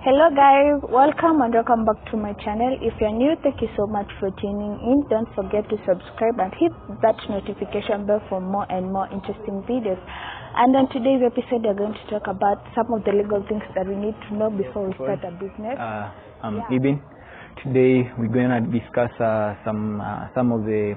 Hello guys, welcome and welcome back to my channel. If you're new, thank you so much for tuning in. Don't forget to subscribe and hit that notification bell for more and more interesting videos. And on today's episode, we're going to talk about some of the legal things that we need to know before we start a business. I'm Ibn. Today we're going to discuss some of the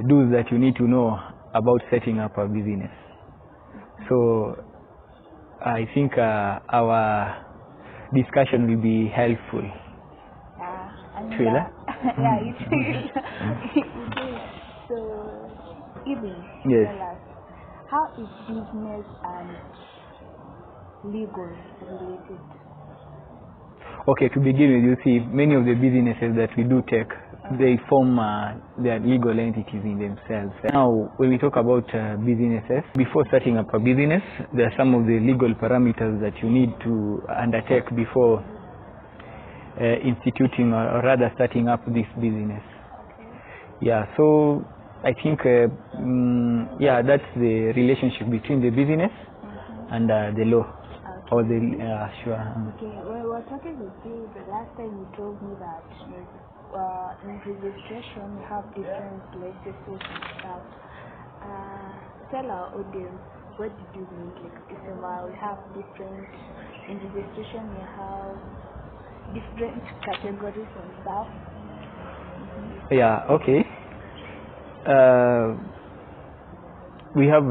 do's that you need to know about setting up a business. So I think our discussion will be helpful. It will. So, Ibn, yes. tell us, how is business and legal related? Okay, to begin with, you see, many of the businesses that we do take, they form their legal entities in themselves. Now, when we talk about businesses, before starting up a business, there are some of the legal parameters that you need to undertake before instituting or rather starting up this business. Yeah, so I think, that's the relationship between the business and the law. Or the, sure. Okay, when we were talking with you, the last time you told me that in registration you have different licenses and stuff. Tell our audience, what did you mean? Like, we have different, in registration you have different categories and stuff. Yeah, okay. We have,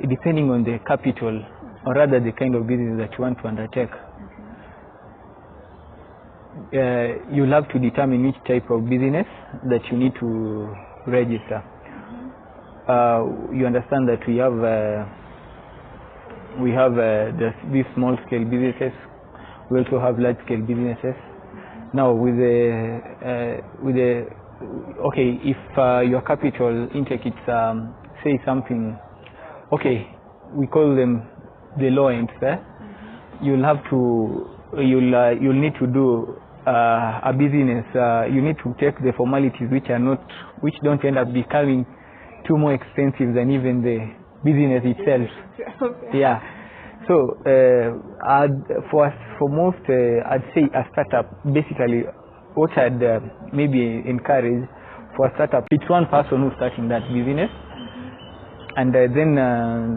depending on the capital, or rather the kind of business that you want to undertake, you'll have to determine which type of business that you need to register. You understand that we have these small scale businesses. We also have large scale businesses. Now with if your capital intake is say something, okay, we call them the low end, you'll need to do a business. You need to take the formalities which don't end up becoming too more expensive than even the business itself. Yeah. So for most, I'd say a startup. Basically, what I'd maybe encourage for a startup, it's one person who's starting that business. And then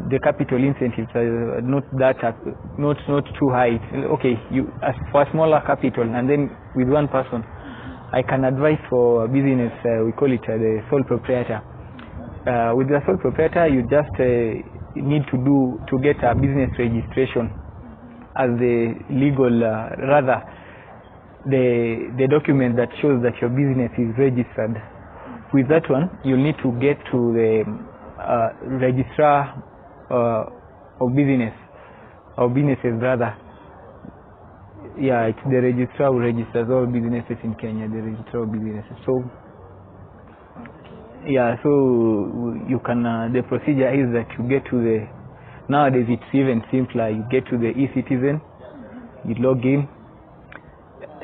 the capital incentives are not too high. Okay, for a smaller capital, and then with one person, I can advise for a business. We call it the sole proprietor. With the sole proprietor, you just need to get a business registration as the legal, rather the document that shows that your business is registered. With that one, you'll need to get to the registrar of business or businesses rather. Yeah, it's the registrar who registers all businesses in Kenya, the registrar of businesses. So yeah, so you can the procedure is that you get to the, nowadays it's even simpler, you get to the e-citizen, you log in,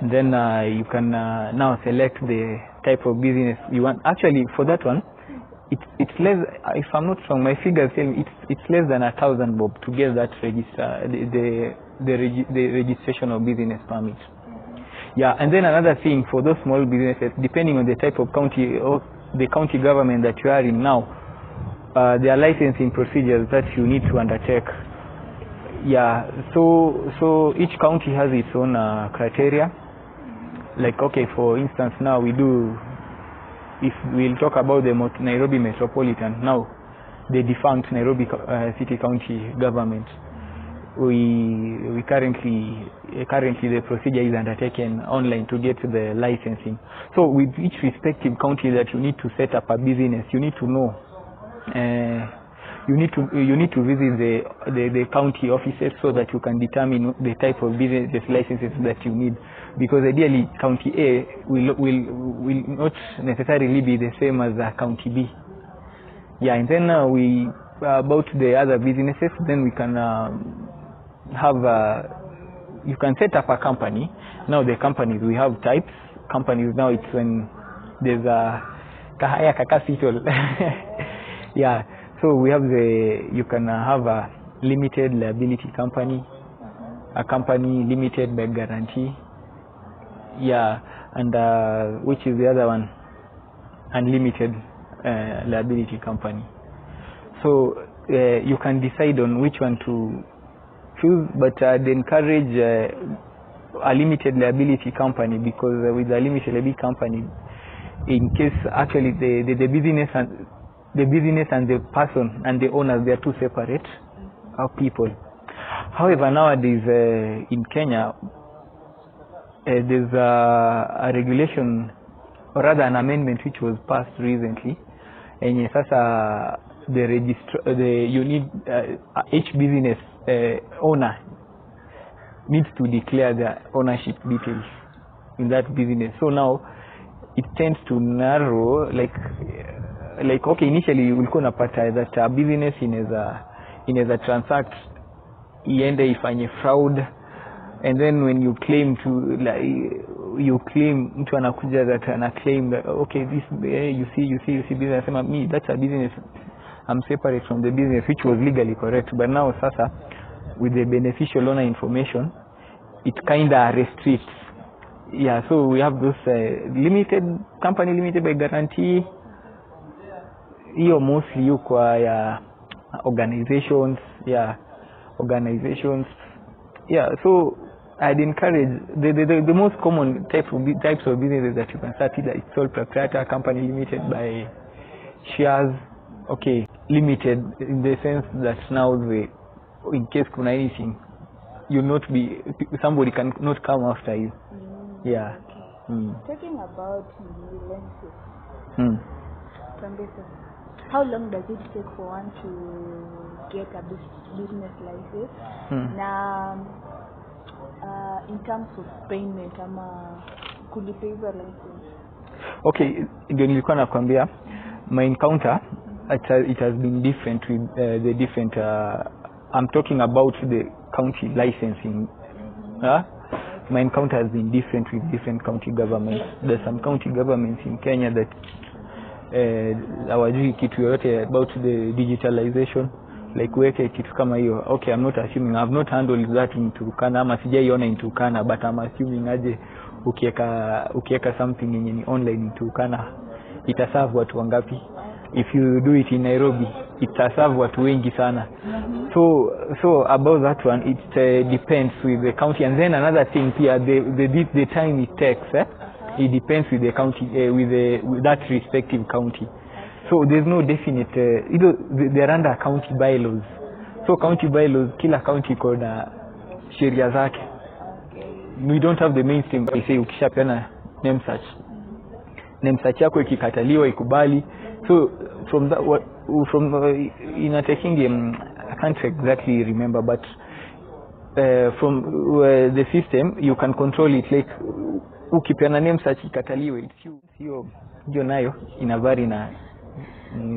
and then you can now select the type of business you want. Actually, for that one, it's less, if I'm not wrong, my figures tell me it's less than 1,000 bob to get that the registration of business permit. Yeah, and then another thing for those small businesses, depending on the type of county or the county government that you are in now, there are licensing procedures that you need to undertake. Yeah, so each county has its own criteria. Like, okay, for instance, now if we'll talk about the Nairobi Metropolitan, now the defunct Nairobi City County government, we currently the procedure is undertaken online to get the licensing. So with each respective county that you need to set up a business, you need to know, you need to visit the county offices so that you can determine the type of business licenses that you need. Because ideally, County A will not necessarily be the same as County B. Yeah, and then about the other businesses, then we can you can set up a company. Now the companies, we have types. Companies now, it's when there's a capital. Yeah, so we have you can have a limited liability company, a company limited by guarantee. Yeah, and which is the other one? Unlimited liability company. So you can decide on which one to choose, but they encourage a limited liability company, because with a limited liability company, in case actually the business and the person and the owners, they are two separate people. However, nowadays in Kenya, there's a regulation, or rather an amendment, which was passed recently, and sasa you need each business owner needs to declare the ownership details in that business. So now it tends to narrow, like okay, initially ulikuwa unapata that a business inaweza transact iende ifanye fraud, and then when you claim mtu anakuja that ana claim that okay, this you see business, sema me, that's a business, I'm separate from the business, which was legally correct. But now sasa with the beneficial owner information, it kinda restricts. Yeah, so we have this limited company, limited by guarantee. Hiyo mostly yuko ya organizations. Yeah, so I'd encourage the most common types of businesses that you can start, either it's sole proprietor, company limited by shares. Okay, limited in the sense that now in case kuna anything, somebody cannot come after you. Yeah. Talking about lenses, how long does it take for one to get a business license? Now, in terms of payment, kulipa hizo license. Okay, ndio nilikuwa nakwambia, my encounter, it has been different with the different. I'm talking about the county licensing. My encounter has been different with different county governments. There's some county governments in Kenya that hawajui kitu yoyote about the digitalization, like weke kitu kama hiyo. Okay, I'm not assuming, I've not handled that in Turkana, ama sijaiona in Turkana, but I'm assuming aje ukieka something yenye ni online in Turkana itaserve watu wangapi? If you do it in Nairobi, itaserve watu wengi sana. So about that one, it depends with the county. And then another thing here, the time it takes, it depends with the county, with that respective county. So there's no definite, they're under county bylaws. So county bylaws, kila county kona sheria zake. We don't have the mainstream. I say ukishapeana name search yako ikikataliwa ikubali. So from that, in a taking, I can't exactly remember, but from the system you can control it, like ukipeana name search ikataliwe, it's you. Hiyo nayo ina vary na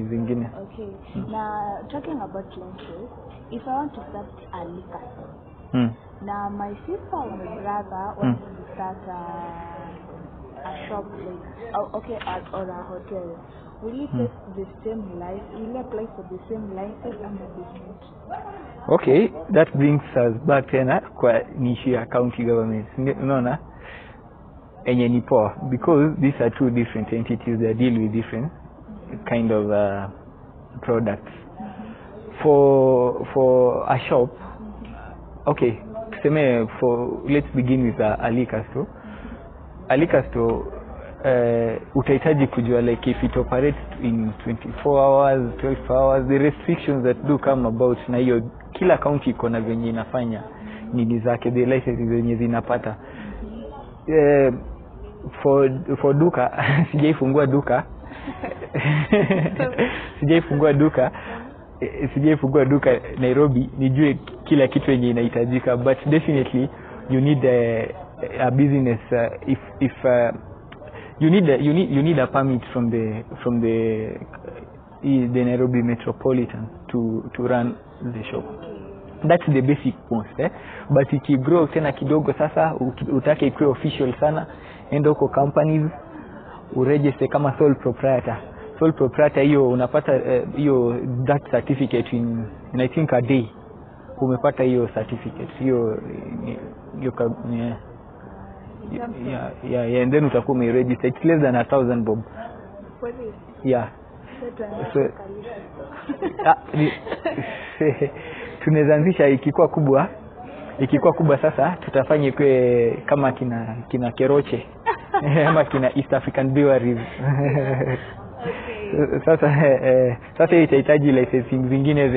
zingine. Okay. Now talking about lenses, if I want to start a liquor store, now my sister or my brother wants to start a shop, like or a hotel. Will you take the same license? Will you apply for the same license and the different? Okay, that brings us back tena kwa nishi ya county government. Unaona? Enye ni poa, because these are two different entities that deal with different kind of products. For a shop, okay, let's begin with a liquor store. A liquor store, utahitaji kujua, like if it operates in 24 hours, 12 hours, the restrictions that do come about na hiyo, kila county iko venye inafanya nini zake, the licenses zenye zinapata. For duka, sijaifungua duka Nairobi nijue kila kitu yenye inahitajika, but definitely you need a business, if you need a permit from the Nairobi Metropolitan to run the shop. That's the basic most, but ikigrow tena kidogo sasa utake ikuwe official sana, enda huko companies uregister kama sole proprietor hiyo unapata hiyo that certificate in I think a day, umepata hiyo certificate, hiyo yeah. Yeah, and then utakuwa umeregister. It's less than 1,000 bob. Yeah. So tunaweza anzisha ikikuwa kubwa sasa tutafanya ikwe kama kina Keroche ama kina East African Breweries. Sasa itahitaji licensing zingine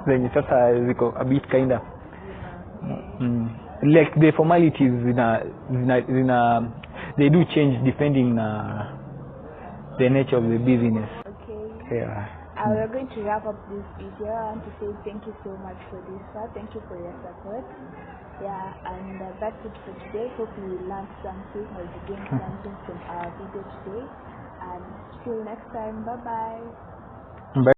zenye sasa ziko a bit kind of like the formalities they do change depending na the nature of the business. Okay. Yeah. We're going to wrap up this video. I want to say thank you so much for this. Thank you for your support. Yeah, and that's it for today. Hope you learned something or you gained something from our video today. And till next time, bye bye.